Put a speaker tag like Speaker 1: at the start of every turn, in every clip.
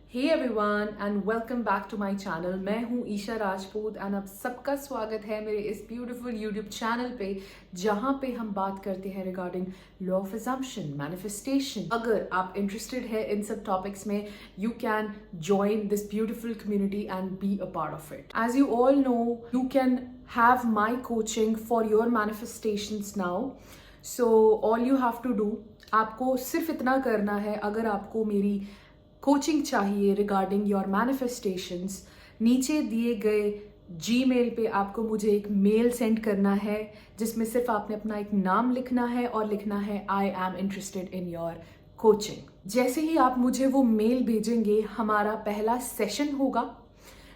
Speaker 1: Hey everyone and welcome back to my channel. मैं हूं Isha Rajput and आप सबका स्वागत है मेरे इस ब्यूटीफुल यूट्यूब चैनल पे, जहां पे हम बात करते हैं regarding law of assumption, manifestation. अगर आप इंटरेस्टेड है इन सब टॉपिक्स में, you can join this beautiful community and be a part of it. As you all know, you can have my coaching for your manifestations now. So all you have to do, आपको सिर्फ इतना करना है। अगर आपको मेरी coaching चाहिए regarding your manifestations, नीचे दिए गए जीमेल पे आपको मुझे एक मेल सेंड करना है, जिसमें सिर्फ आपने अपना एक नाम लिखना है और लिखना है I am interested in your coaching. जैसे ही आप मुझे वो मेल भेजेंगे, हमारा पहला सेशन होगा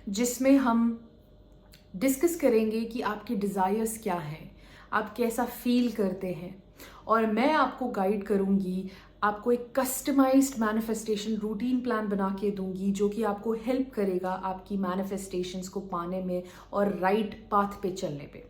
Speaker 1: जिसमें हम डिस्कस करेंगे कि आपके डिज़ायर्स क्या हैं, आप कैसा फील करते हैं, और मैं आपको गाइड करूंगी। आपको एक कस्टमाइज्ड मैनिफेस्टेशन रूटीन प्लान बना के दूंगी, जो कि आपको हेल्प करेगा आपकी मैनिफेस्टेशंस को पाने में और राइट पाथ पे चलने पे।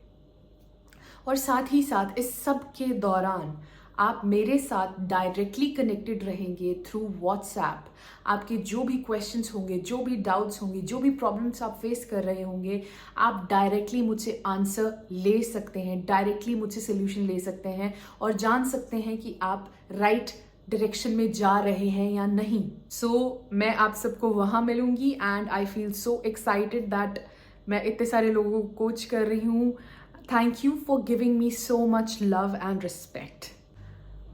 Speaker 1: और साथ ही साथ इस सब के दौरान आप मेरे साथ डायरेक्टली कनेक्टेड रहेंगे थ्रू व्हाट्सएप। आपके जो भी क्वेश्चंस होंगे, जो भी डाउट्स होंगे, जो भी प्रॉब्लम्स आप फेस कर रहे होंगे, आप डायरेक्टली मुझसे आंसर ले सकते हैं, डायरेक्टली मुझसे सोल्यूशन ले सकते हैं और जान सकते हैं कि आप राइट डायरेक्शन में जा रहे हैं या नहीं। सो मैं आप सबको वहाँ मिलूंगी and I feel so excited that मैं इतने सारे लोगों को कोच कर रही हूँ। Thank you for giving me so much love and respect.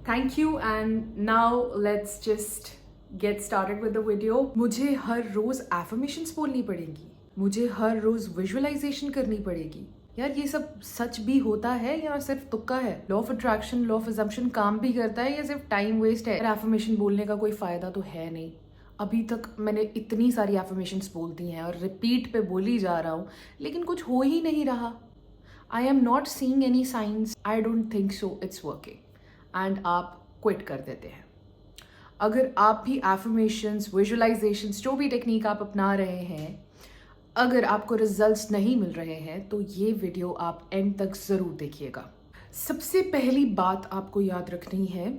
Speaker 1: Thank you and now let's just get started with the video. मुझे हर रोज एफर्मेशंस बोलनी पड़ेंगी, मुझे हर रोज विजुअलाइजेशन करनी पड़ेगी। यार ये सब सच भी होता है या सिर्फ तुक्का है? Law of attraction, law of assumption काम भी करता है या सिर्फ टाइम वेस्ट है? एफर्मेशन बोलने का कोई फायदा तो है नहीं। अभी तक मैंने इतनी सारी एफर्मेशंस बोल दी हैं और रिपीट पे बोली जा रहा हूँ, लेकिन कुछ हो ही नहीं रहा। I am not seeing any science, I don't think so it's working, and आप क्विट कर देते हैं। अगर आप भी एफर्मेशंस, विजुअलाइजेशंस, जो भी टेक्निक आप अपना रहे हैं, अगर आपको रिजल्ट्स नहीं मिल रहे हैं, तो ये वीडियो आप एंड तक ज़रूर देखिएगा। सबसे पहली बात आपको याद रखनी है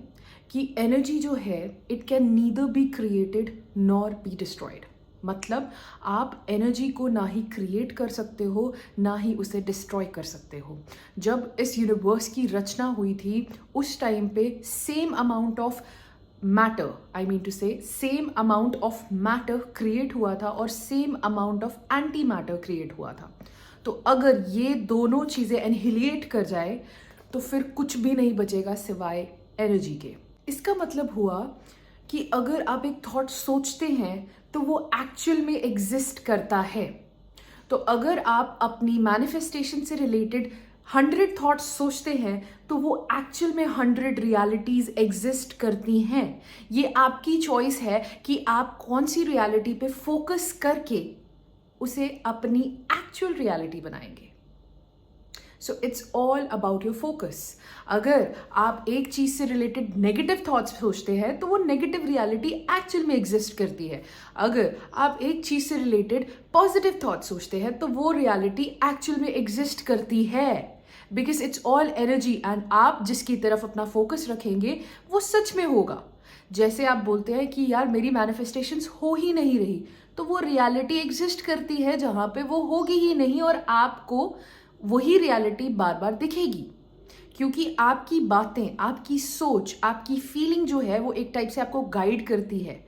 Speaker 1: कि एनर्जी जो है, it can neither be created nor be destroyed. मतलब आप एनर्जी को ना ही क्रिएट कर सकते हो, ना ही उसे डिस्ट्रॉय कर सकते हो। जब इस यूनिवर्स की रचना हुई थी, उस टाइम पे same amount of matter, I mean to say same amount of matter create हुआ था और same amount of anti matter create हुआ था। तो अगर ये दोनों चीज़ें एनहिलिएट कर जाए तो फिर कुछ भी नहीं बचेगा सिवाय एनर्जी के। इसका मतलब हुआ कि अगर आप एक थॉट सोचते हैं तो वो एक्चुअल में एग्जिस्ट करता है। तो अगर आप अपनी मैनिफेस्टेशन से रिलेटेड 100 थॉट्स सोचते हैं तो वो एक्चुअल में 100 रियलिटीज एग्जिस्ट करती हैं। ये आपकी चॉइस है कि आप कौन सी रियलिटी पे फोकस करके उसे अपनी एक्चुअल रियलिटी बनाएंगे। सो it's all about your focus. अगर आप एक चीज से रिलेटेड नेगेटिव थॉट्स सोचते हैं तो वो नेगेटिव रियलिटी एक्चुअल में एग्जिस्ट करती है। अगर आप एक चीज से रिलेटेड पॉजिटिव थॉट्स सोचते हैं तो वो रियलिटी एक्चुअल में एग्जिस्ट करती है, because it's all energy and आप जिसकी तरफ अपना फोकस रखेंगे वो सच में होगा। जैसे आप बोलते हैं कि यार मेरी मैनिफेस्टेशंस हो ही नहीं रही, तो वो रियलिटी एग्जिस्ट करती है जहां पे वो होगी ही नहीं और आपको वही रियलिटी बार बार दिखेगी, क्योंकि आपकी बातें, आपकी सोच, आपकी फीलिंग जो है वो एक टाइप से आपको गाइड करती है।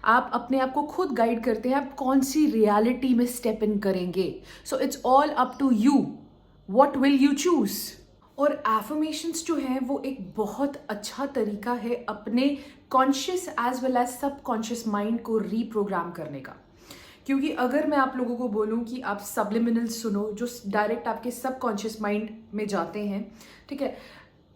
Speaker 1: आप अपने आप को खुद गाइड करते हैं आप कौन सी रियलिटी में स्टेप इन करेंगे। So it's all up to you, what will you choose. और एफर्मेशंस जो है वो एक बहुत अच्छा तरीका है अपने conscious as well as subconscious mind को रीप्रोग्राम करने का। क्योंकि अगर मैं आप लोगों को बोलूं कि आप सबलिमिनल्स सुनो, जो डायरेक्ट आपके सबकॉन्शियस माइंड में जाते हैं, ठीक है,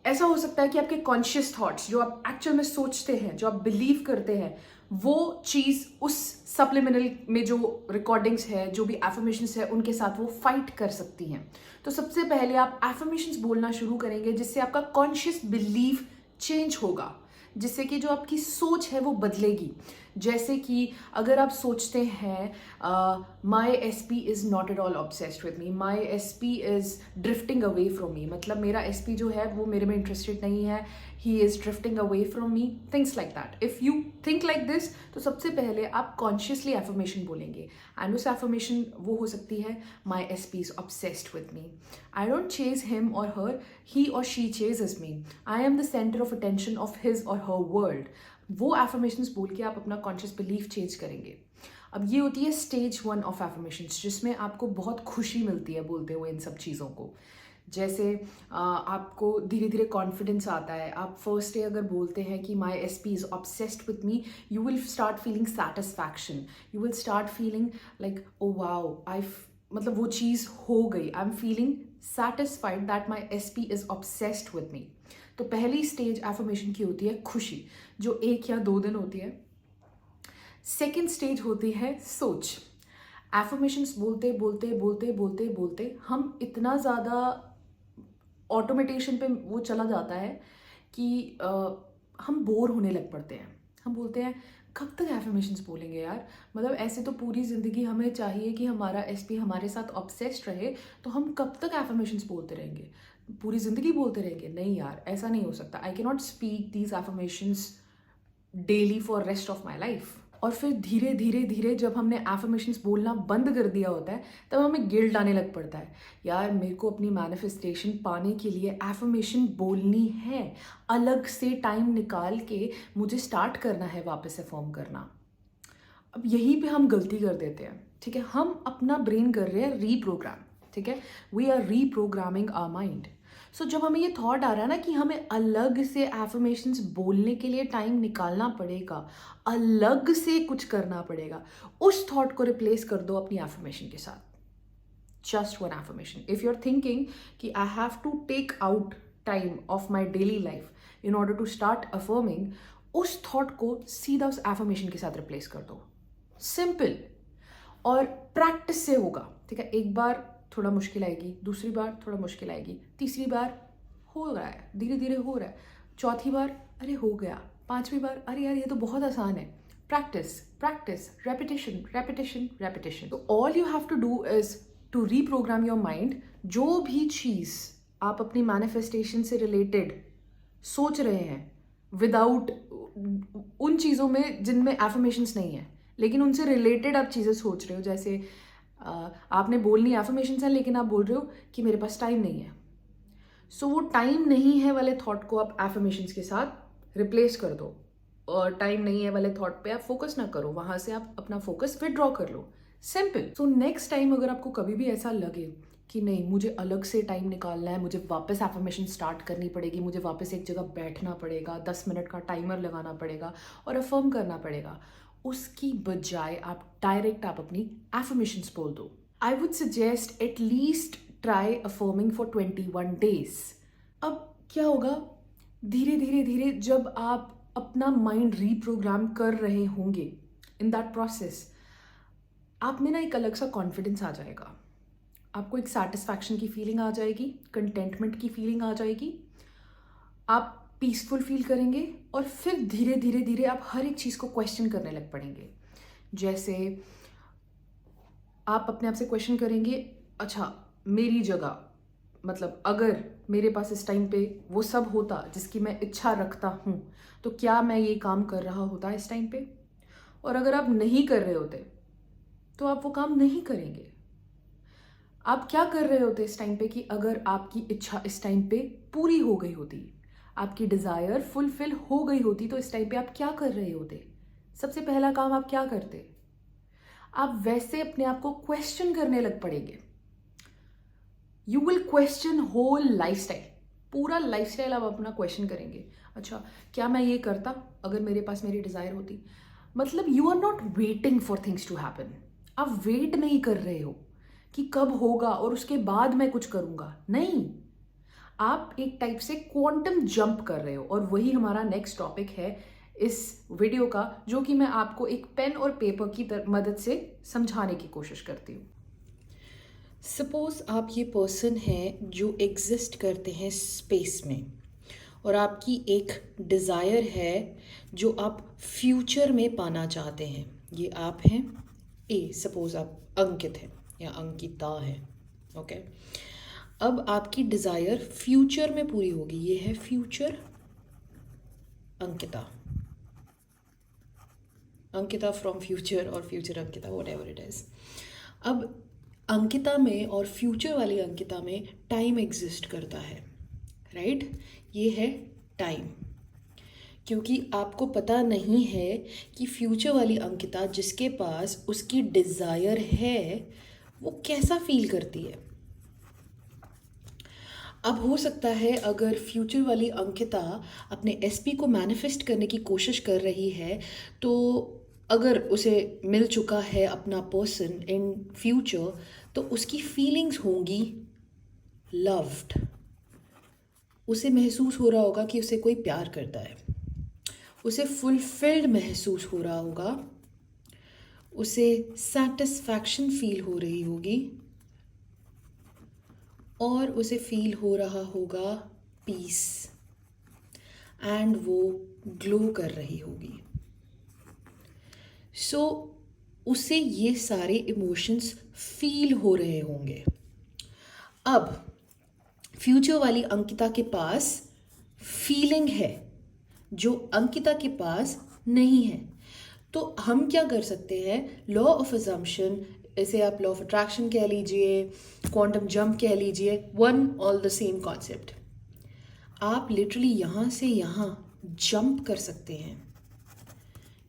Speaker 1: ऐसा हो सकता है कि आपके कॉन्शियस थॉट्स जो आप एक्चुअल में सोचते हैं, जो आप बिलीव करते हैं, वो चीज़ उस सबलिमिनल में जो रिकॉर्डिंग्स है, जो भी एफर्मेशंस है, उनके साथ वो फाइट कर सकती हैं। तो सबसे पहले आप एफर्मेशंस बोलना शुरू करेंगे, जिससे आपका कॉन्शियस बिलीफ चेंज होगा, जिससे कि जो आपकी सोच है वो बदलेगी, जैसे कि अगर आप सोचते हैं my S P is not at all obsessed with me, my S P is drifting away from me, मतलब मेरा एस पी जो है वो मेरे में इंटरेस्टेड नहीं है, he is drifting away from me, things like that. If you think like this, तो सबसे पहले आप कॉन्शियसली एफर्मेशन बोलेंगे. एंड उस एफर्मेशन वो हो सकती है, my S P is obsessed with me, I don't chase him or her, he और she chases me, I am the centre of attention of his or her world. वो affirmations बोल के आप अपना कॉन्शियस बिलीफ चेंज करेंगे. अब ये होती है स्टेज 1 ऑफ एफर्मेशंस, जिसमें आपको बहुत खुशी मिलती है बोलते हुए इन सब चीज़ों को. जैसे आपको धीरे धीरे कॉन्फिडेंस आता है. आप फर्स्ट डे अगर बोलते हैं कि my S P is obsessed with me, you will start feeling satisfaction, you will start feeling like oh wow, मतलब वो चीज़ हो गई, I am feeling satisfied that my S P is obsessed with me. तो पहली stage affirmation की होती है खुशी, जो 1 या 2 दिन होती है. सेकेंड स्टेज होती है सोच. एफर्मेशंस बोलते बोलते बोलते बोलते बोलते हम इतना ज़्यादा ऑटोमेटेशन पे वो चला जाता है कि हम बोर होने लग पड़ते हैं. हम बोलते हैं कब तक एफर्मेशंस बोलेंगे यार, मतलब ऐसे तो पूरी ज़िंदगी हमें चाहिए कि हमारा एसपी हमारे साथ ऑब्सेस्ड रहे, तो हम कब तक एफर्मेशंस बोलते रहेंगे, पूरी ज़िंदगी बोलते रहेंगे. नहीं यार, ऐसा नहीं हो सकता. I can not speak these affirmations daily for rest of my life. और फिर धीरे धीरे धीरे जब हमने एफर्मेशंस बोलना बंद कर दिया होता है, तब हमें गिल्ट आने लग पड़ता है, यार मेरे को अपनी मैनिफेस्टेशन पाने के लिए एफर्मेशन बोलनी है, अलग से टाइम निकाल के मुझे स्टार्ट करना है वापस से फॉर्म करना. अब यहीं पे हम गलती कर देते हैं. ठीक है, हम अपना ब्रेन कर रहे हैं रीप्रोग्राम. ठीक है, we are reprogramming our mind. So जब हमें ये थॉट आ रहा है ना कि हमें अलग से एफर्मेशंस बोलने के लिए टाइम निकालना पड़ेगा, अलग से कुछ करना पड़ेगा, उस थॉट को रिप्लेस कर दो अपनी एफर्मेशन के साथ. Just one affirmation. If you are thinking कि I have to take out time of my daily life in order to start affirming, उस थॉट को सीधा उस एफर्मेशन के साथ रिप्लेस कर दो. सिंपल. और प्रैक्टिस से होगा. ठीक है, एक बार थोड़ा मुश्किल आएगी, दूसरी बार थोड़ा मुश्किल आएगी, तीसरी बार हो रहा है, धीरे धीरे हो रहा है, चौथी बार अरे हो गया, पांचवी बार अरे यार ये तो बहुत आसान है. Practice practice, repetition repetition repetition. तो all you have to do is to reprogram your mind. जो भी चीज़ आप अपनी मैनिफेस्टेशन से रिलेटेड सोच रहे हैं, विदाउट उन चीज़ों में जिनमें एफर्मेशंस नहीं है, लेकिन उनसे रिलेटेड आप चीज़ें सोच रहे हो. जैसे आपने बोलनी एफर्मेशंस है, लेकिन आप बोल रहे हो कि मेरे पास टाइम नहीं है. सो वो टाइम नहीं है वाले थॉट को आप एफर्मेशंस के साथ रिप्लेस कर दो, और टाइम नहीं है वाले थॉट पे आप फोकस ना करो, वहां से आप अपना फोकस विड्रॉ कर लो. सिंपल. सो नेक्स्ट टाइम अगर आपको कभी भी ऐसा लगे कि नहीं मुझे अलग से टाइम निकालना है, मुझे वापस एफर्मेशन स्टार्ट करनी पड़ेगी, मुझे वापस एक जगह बैठना पड़ेगा, 10 मिनट का टाइमर लगाना पड़ेगा और अफर्म करना पड़ेगा, उसकी बजाय आप डायरेक्ट आप अपनी एफर्मेशंस बोल दो. I would suggest at least try affirming for 21 days. अब क्या होगा, धीरे धीरे धीरे जब आप अपना माइंड रीप्रोग्राम कर रहे होंगे, इन दैट प्रोसेस आप में ना एक अलग सा कॉन्फिडेंस आ जाएगा. आपको एक सेटिस्फैक्शन की फीलिंग आ जाएगी, कंटेंटमेंट की फीलिंग आ जाएगी, आप पीसफुल फील करेंगे, और फिर धीरे धीरे धीरे आप हर एक चीज़ को क्वेश्चन करने लग पड़ेंगे. जैसे आप अपने आप से क्वेश्चन करेंगे, अच्छा मेरी जगह, मतलब अगर मेरे पास इस टाइम पे वो सब होता जिसकी मैं इच्छा रखता हूँ, तो क्या मैं ये काम कर रहा होता इस टाइम पे. और अगर आप नहीं कर रहे होते तो आप वो काम नहीं करेंगे. आप क्या कर रहे होते इस टाइम पे कि अगर आपकी इच्छा इस टाइम पे पूरी हो गई होती, आपकी डिज़ायर फुलफिल हो गई होती, तो इस टाइम पे आप क्या कर रहे होते. सबसे पहला काम आप क्या करते, आप वैसे अपने आप को क्वेश्चन करने लग पड़ेंगे. You will question whole lifestyle, पूरा लाइफस्टाइल आप अपना क्वेश्चन करेंगे. अच्छा क्या मैं ये करता अगर मेरे पास मेरी डिज़ायर होती. मतलब you are not waiting for things to happen. आप वेट नहीं कर रहे हो कि कब होगा और उसके बाद मैं कुछ करूंगा. नहीं, आप एक टाइप से क्वांटम जंप कर रहे हो. और वही हमारा नेक्स्ट टॉपिक है इस वीडियो का, जो कि मैं आपको एक पेन और पेपर की मदद से समझाने की कोशिश करती हूँ. सपोज आप ये पर्सन हैं जो एग्जिस्ट करते हैं स्पेस में,
Speaker 2: और आपकी एक डिज़ायर है जो आप फ्यूचर में पाना चाहते हैं। ये आप हैं ए, सपोज आप अंकित हैं या अंकिता है, ओके। अब आपकी डिज़ायर फ्यूचर में पूरी होगी, ये है future Ankita, Ankita from future और future Ankita, whatever it is. अब अंकिता में और फ्यूचर वाली अंकिता में टाइम एग्जिस्ट करता है, राइट? ये है टाइम, क्योंकि आपको पता नहीं है कि फ्यूचर वाली अंकिता जिसके पास उसकी डिज़ायर है वो कैसा फील करती है। अब हो सकता है अगर फ्यूचर वाली अंकिता अपने एसपी को मैनिफेस्ट करने की कोशिश कर रही है, तो अगर उसे मिल चुका है अपना पर्सन इन फ्यूचर, तो उसकी फीलिंग्स होंगी लव्ड। उसे महसूस हो रहा होगा कि उसे कोई प्यार करता है, उसे फुलफिल्ड महसूस हो रहा होगा, उसे सेटिस्फैक्शन फील हो रही होगी और उसे फील हो रहा होगा पीस, एंड वो ग्लो कर रही होगी। सो उसे ये सारे इमोशंस फील हो रहे होंगे। अब फ्यूचर वाली अंकिता के पास फीलिंग है जो अंकिता के पास नहीं है, तो हम क्या कर सकते हैं, लॉ ऑफ अजम्पशन, इसे आप लॉ ऑफ अट्रैक्शन कह लीजिए, क्वांटम जंप कह लीजिए, one all the same concept. आप लिटरली यहाँ से यहाँ जंप कर सकते हैं।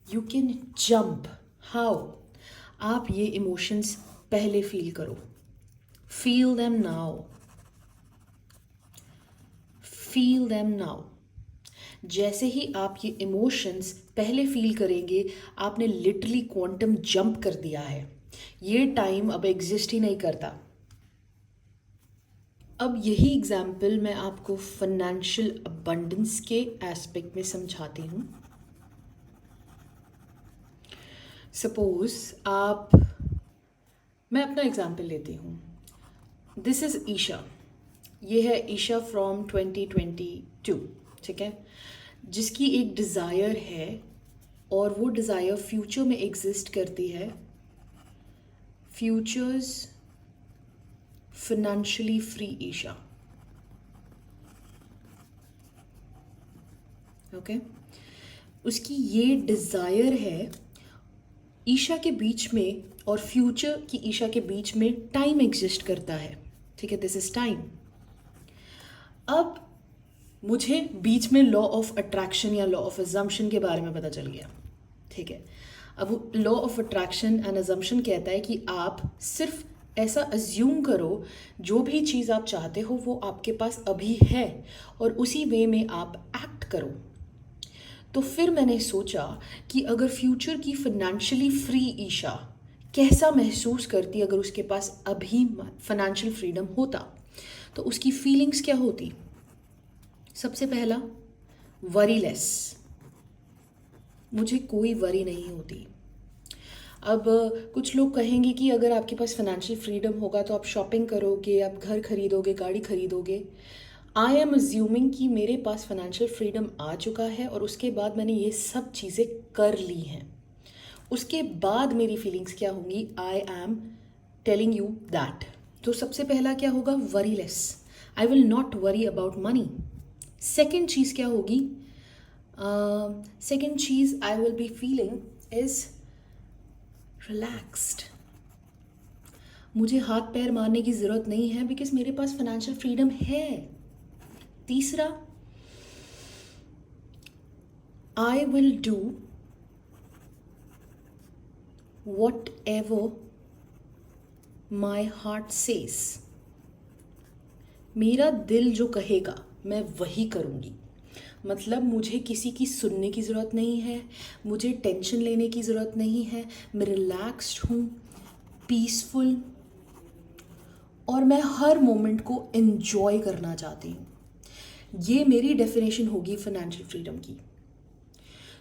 Speaker 2: You can jump. हाउ? आप ये इमोशंस पहले फील करो, feel them now, feel them now. जैसे ही आप ये इमोशंस पहले फील करेंगे, आपने लिटरली क्वांटम जंप कर दिया है। ये टाइम अब एग्जिस्ट ही नहीं करता। अब यही एग्जाम्पल मैं आपको फाइनेंशियल अबंडेंस के एस्पेक्ट में समझाती हूँ। सपोज मैं अपना एग्जाम्पल लेती हूँ। दिस इज़ ईशा, ये है ईशा फ्रॉम 2022, ठीक है, जिसकी एक डिज़ायर है और वो डिज़ायर फ्यूचर में एग्जिस्ट करती है। Future's financially free Isha, okay. उसकी ये डिज़ायर है। ईशा के बीच में और फ्यूचर की ईशा के बीच में टाइम एग्जिस्ट करता है, ठीक है, दिस इज टाइम। अब मुझे बीच में लॉ ऑफ अट्रैक्शन या लॉ ऑफ अजम्पशन के बारे में पता चल गया, ठीक है। अब law of attraction and assumption कहता है कि आप सिर्फ ऐसा अज्यूम करो, जो भी चीज़ आप चाहते हो वो आपके पास अभी है और उसी वे में आप एक्ट करो। तो फिर मैंने सोचा कि अगर फ्यूचर की फाइनेंशियली फ्री ईशा कैसा महसूस करती अगर उसके पास अभी फाइनेंशियल फ्रीडम होता, तो उसकी फीलिंग्स क्या होती। सबसे पहला, वरीलेस, मुझे कोई वरी नहीं होती। अब कुछ लोग कहेंगे कि अगर आपके पास फाइनेंशियल फ्रीडम होगा तो आप शॉपिंग करोगे, आप घर खरीदोगे, गाड़ी खरीदोगे। आई एम अज्यूमिंग कि मेरे पास फाइनेंशियल फ्रीडम आ चुका है और उसके बाद मैंने ये सब चीज़ें कर ली हैं। उसके बाद मेरी फीलिंग्स क्या होंगी, I am telling you that. तो सबसे पहला क्या होगा, worryless, I will not worry about money. Second चीज़ क्या होगी, सेकेंड चीज़ I will be feeling is relaxed. मुझे हाथ पैर मारने की ज़रूरत नहीं है बिकॉज मेरे पास फाइनेंशियल फ्रीडम है। तीसरा, I will do what ever my heart says. मेरा दिल जो कहेगा मैं वही करूँगी। मतलब मुझे किसी की सुनने की ज़रूरत नहीं है, मुझे टेंशन लेने की ज़रूरत नहीं है। मैं रिलैक्स्ड हूँ, पीसफुल, और मैं हर मोमेंट को एन्जॉय करना चाहती हूँ। ये मेरी डेफिनेशन होगी फाइनेंशियल फ्रीडम की।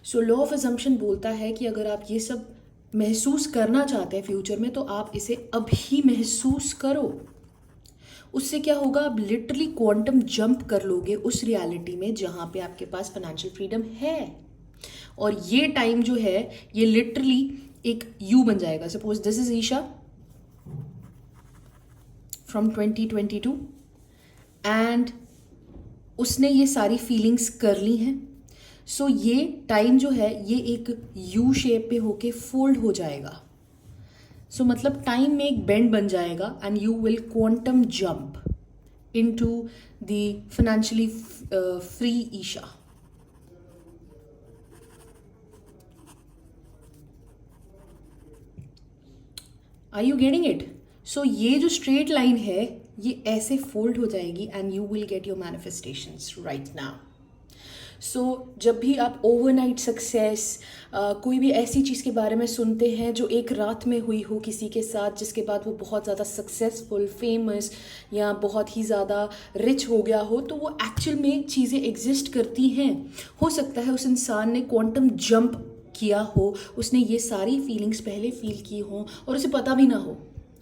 Speaker 2: सो लॉ ऑफ अजम्पशन बोलता है कि अगर आप ये सब महसूस करना चाहते हैं फ्यूचर में, तो आप इसे अभी महसूस करो। उससे क्या होगा, आप लिटरली क्वांटम जंप कर लोगे उस रियलिटी में जहाँ पे आपके पास फाइनेंशियल फ्रीडम है। और ये टाइम जो है ये लिटरली एक यू बन जाएगा। Suppose this is Isha from 2022 and उसने ये सारी फीलिंग्स कर ली हैं। सो ये टाइम जो है ये एक यू शेप पे होके फोल्ड हो जाएगा। सो मतलब टाइम में एक बेंड बन जाएगा and you will quantum jump into the financially free Isha. Are you getting it? So ये जो स्ट्रेट लाइन है ये ऐसे फोल्ड हो जाएगी and you will get your manifestations right now. So जब भी आप ओवरनाइट सक्सेस, कोई भी ऐसी चीज़ के बारे में सुनते हैं जो एक रात में हुई हो किसी के साथ, जिसके बाद वो बहुत ज़्यादा सक्सेसफुल, फेमस या बहुत ही ज़्यादा रिच हो गया हो, तो वो एक्चुअल में चीज़ें एग्जिस्ट करती हैं। हो सकता है उस इंसान ने क्वांटम जंप किया हो, उसने ये सारी फीलिंग्स पहले फील की हो और उसे पता भी ना हो,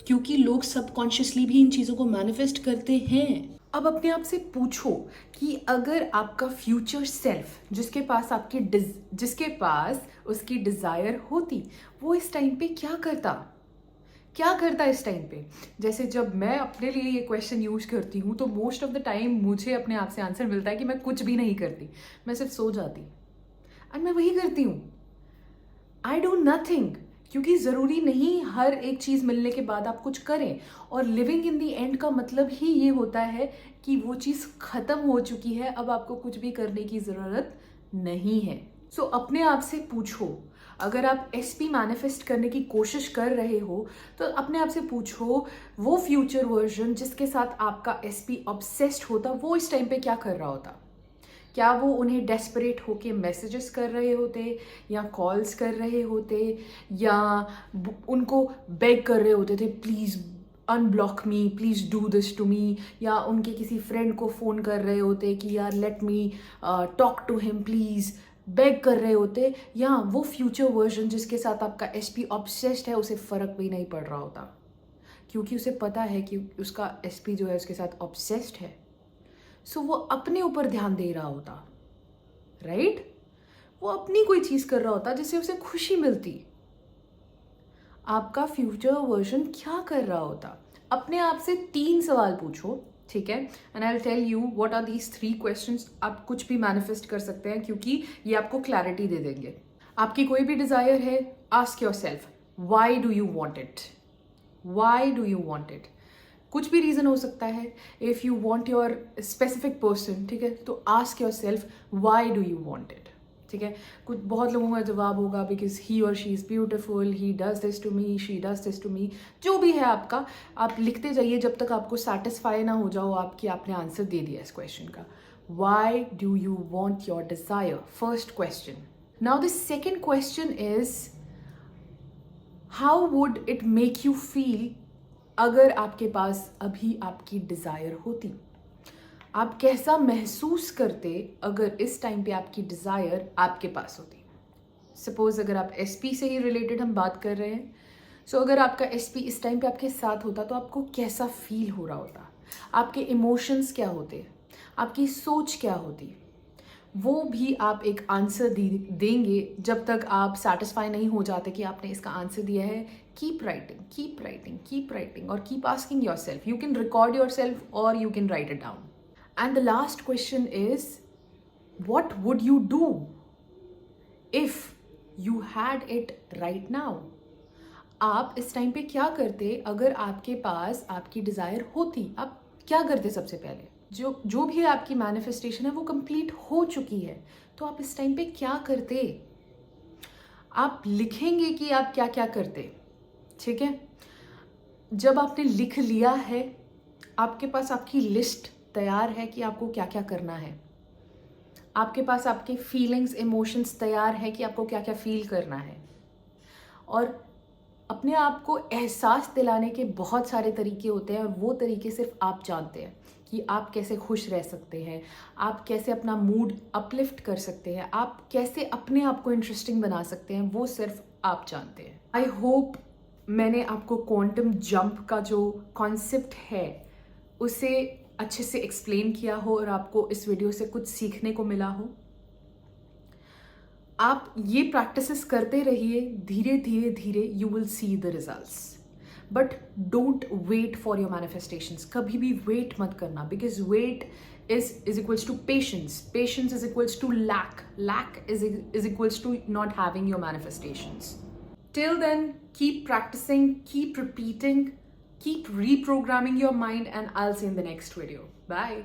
Speaker 2: क्योंकि लोग सबकॉन्शियसली भी इन चीज़ों को मैनिफेस्ट करते हैं।
Speaker 1: अब अपने आप से पूछो कि अगर आपका फ्यूचर सेल्फ जिसके पास उसकी डिज़ायर होती, वो इस टाइम पे क्या करता इस टाइम पे। जैसे जब मैं अपने लिए ये क्वेश्चन यूज करती हूँ तो मोस्ट ऑफ द टाइम मुझे अपने आप से आंसर मिलता है कि मैं कुछ भी नहीं करती, मैं सिर्फ सो जाती। एंड मैं वही करती हूँ, आई डू नथिंग, क्योंकि ज़रूरी नहीं हर एक चीज़ मिलने के बाद आप कुछ करें। और लिविंग इन दी एंड का मतलब ही ये होता है कि वो चीज़ ख़त्म हो चुकी है, अब आपको कुछ भी करने की ज़रूरत नहीं है। सो अपने आप से पूछो, अगर आप SP मैनिफेस्ट करने की कोशिश कर रहे हो तो अपने आप से पूछो, वो फ्यूचर वर्जन जिसके साथ आपका SP ऑब्सेस्ड होता, वो इस टाइम पे क्या कर रहा होता। क्या वो उन्हें डेस्परेट होके मैसेजेस कर रहे होते या कॉल्स कर रहे होते या उनको बेग कर रहे होते थे please unblock me, please do this to me, या उनके किसी फ्रेंड को फ़ोन कर रहे होते कि यार let me talk to him please, beg कर रहे होते। या वो फ्यूचर वर्जन जिसके साथ आपका SP ऑब्सेस्ड है उसे फ़र्क भी नहीं पड़ रहा होता, क्योंकि उसे पता है कि उसका SP जो है उसके साथ ऑब्सेस्ड है। सो वो अपने ऊपर ध्यान दे रहा होता, राइट? वो अपनी कोई चीज़ कर रहा होता जिससे उसे खुशी मिलती। आपका फ्यूचर वर्जन क्या कर रहा होता? अपने आप से 3 सवाल पूछो, ठीक है? And I will tell you what are these 3 questions. आप कुछ भी मैनिफेस्ट कर सकते हैं क्योंकि ये आपको क्लैरिटी दे देंगे। आपकी कोई भी डिज़ायर है, ask your self why do you want it, why do you want it. कुछ भी रीज़न हो सकता है। If you want your specific person, ठीक है, तो ask your self why do you want it, ठीक है? कुछ बहुत लोगों का जवाब होगा बिकॉज ही और she is beautiful, he does this to me, she does this to me. जो भी है आपका, आप लिखते जाइए जब तक आपको सेटिस्फाई ना हो जाओ आपकी आपने आंसर दे दिया इस क्वेश्चन का। Why do you want your desire, first question. Now the second question is how would it make you feel अगर आपके पास अभी आपकी डिज़ायर होती। आप कैसा महसूस करते अगर इस टाइम पे आपकी डिज़ायर आपके पास होती। सपोज अगर आप SP से ही रिलेटेड हम बात कर रहे हैं, सो अगर आपका SP इस टाइम पे आपके साथ होता तो आपको कैसा फील हो रहा होता, आपके इमोशंस क्या होते, आपकी सोच क्या होती, वो भी आप एक आंसर देंगे जब तक आप सेटिस्फाई नहीं हो जाते कि आपने इसका आंसर दिया है। Keep writing, keep writing, keep writing और keep asking yourself. You can record yourself और you can write it down. And the last question is what would you do if you had it right now? आप इस time पे क्या करते अगर आपके पास आपकी डिज़ायर होती? आप क्या करते सबसे पहले? जो भी आपकी मैनिफेस्टेशन है वो कंप्लीट हो चुकी है, तो आप इस टाइम पे क्या करते? आप लिखेंगे कि आप क्या क्या करते, ठीक है? जब आपने लिख लिया है, आपके पास आपकी लिस्ट तैयार है कि आपको क्या क्या करना है, आपके पास आपके फीलिंग्स, इमोशंस तैयार है कि आपको क्या क्या फील करना है, और अपने आप को एहसास दिलाने के बहुत सारे तरीके होते हैं और वो तरीके सिर्फ आप जानते हैं कि आप कैसे खुश रह सकते हैं, आप कैसे अपना मूड अपलिफ्ट कर सकते हैं, आप कैसे अपने आप को इंटरेस्टिंग बना सकते हैं, वो सिर्फ आप जानते हैं। आई होप मैंने आपको क्वांटम जंप का जो कॉन्सेप्ट है उसे अच्छे से एक्सप्लेन किया हो और आपको इस वीडियो से कुछ सीखने को मिला हो। आप ये प्रैक्टिसेस करते रहिए, धीरे धीरे धीरे you will see the results. But don't wait for your manifestations. कभी भी वेट मत करना, because wait is equals to patience. Patience is equals to lack. Lack is equals to not having your manifestations. Till then, keep practicing, keep repeating, keep reprogramming your mind, and I'll see you in the next video. Bye.